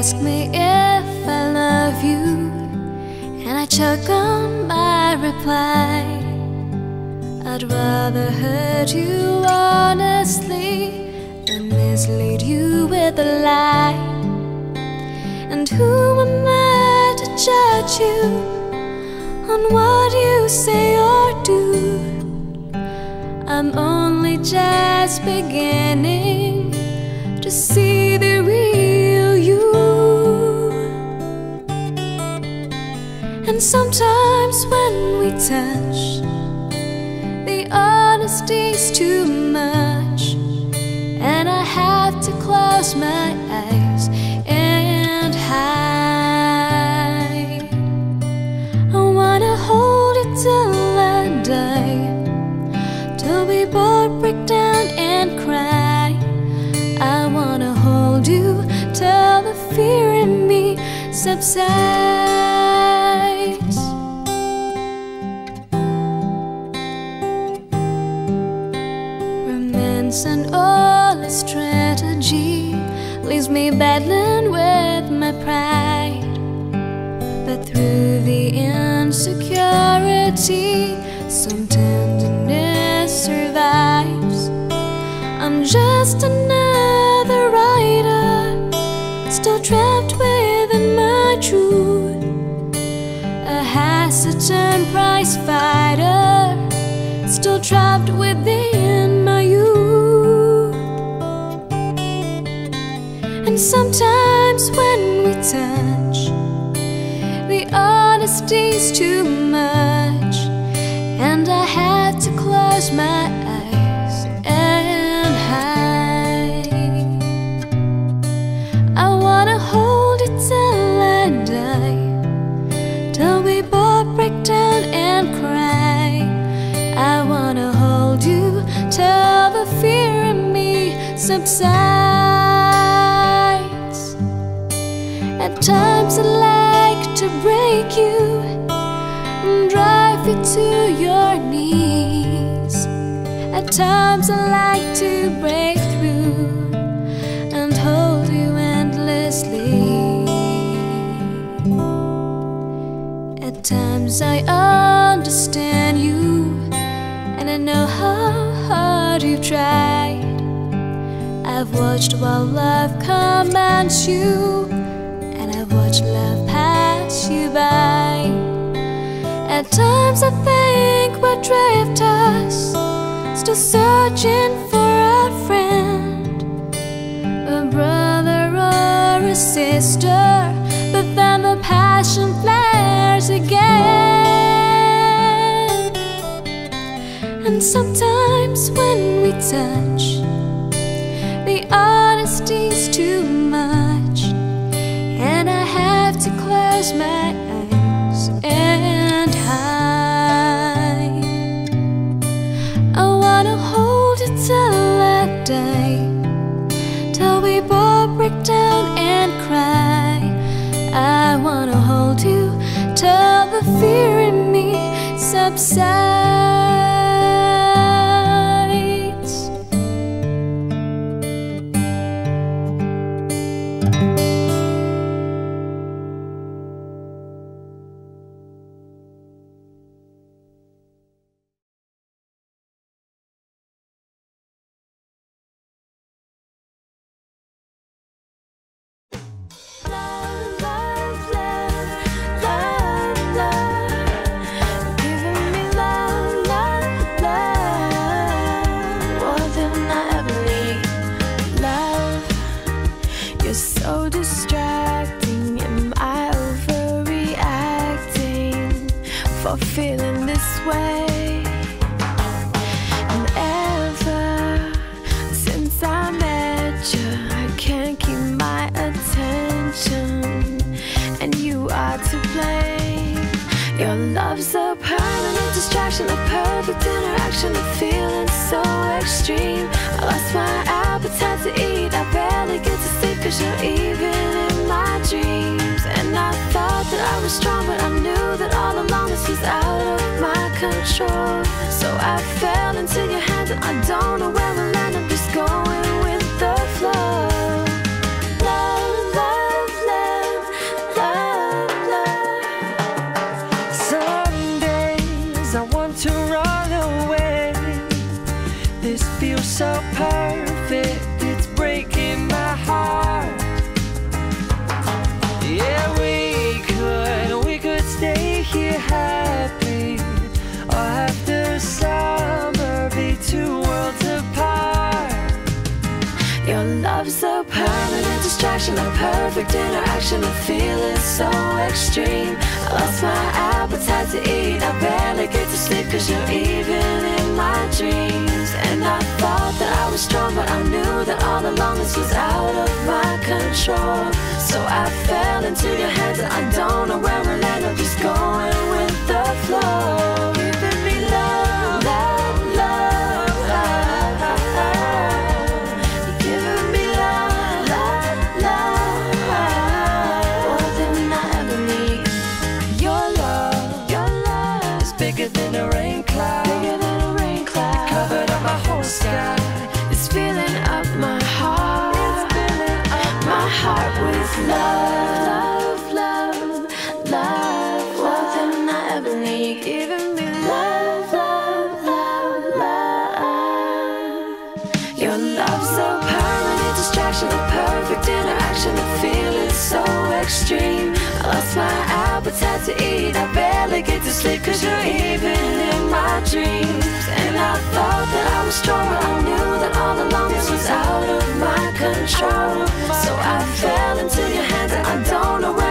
ask me if I love you, and I choke on my reply. I'd rather hurt you honestly than mislead you with a lie. And who am I to judge you on what you say or do? I'm only just beginning to see the real you. And sometimes when we touch, the honesty's too much, and I have to close my eyes and hide. I wanna hold you till I die, till we both break down and cry. I wanna hold you till the fear in me subsides. Romance and all its strategy leaves me battling with my pride. But through the insecurity, some tenderness survives. I'm just another writer, still trapped within my truth, a hesitant prize fighter, still trapped within my youth. And sometimes when we touch, the honesty's too much, and I had to close my eyes and hide. I wanna hold you till I die, till we both break down and cry. I wanna hold you till the fear in me subsides. At times I like to break you and drive you to your knees. At times I like to break through and hold you endlessly. At times I understand you, and I know how hard you've tried. I've watched while love commands you, and I've watched love pass you by. At times I think what drifters, still searching for a friend, a brother or a sister, but then the passion flares again. And sometimes when we touch, the honesty's too much, and I have to close my eyes and hide. I wanna hold you till I die, till we both break down and cry. I wanna hold you till the fear in me subsides. So distracting, am I overreacting for feeling this way? And ever since I met you, I can't keep my attention, and you are to blame. Your love's a permanent distraction, a perfect interaction, a feeling so extreme. I lost my appetite to eat, I barely get to sleep, 'cause you're even in my dreams. And I thought that I was strong, but I knew that all along this was out of my control. So I fell into your hands, and I don't know where we'll end. I'm just going with the flow. Love, love, love. distraction, a perfect interaction, a feeling so extreme. I lost my appetite to eat, I barely get to sleep, cause you're even in my dreams. And I thought that I was strong, but I knew that all along this was out of my control. So I fell into your hands, and I don't know where we'll end up, just going with the flow. Giving me love, love, love, you're giving me love, love, love, more than I ever need. Your love is bigger than a rain cloud, bigger than a rain cloud. It covered up my whole sky. It's filling up my heart, it's filling up my heart with love, love, love, more than I ever need. Giving me love, love, love, love. Your love's a permanent distraction, a perfect interaction, a feeling so extreme. I lost my appetite to eat, I barely get to sleep, cause you're even in my dreams. And I thought that I was strong, but I knew that all along this was out of my control. So I fell into your hands, and I don't know where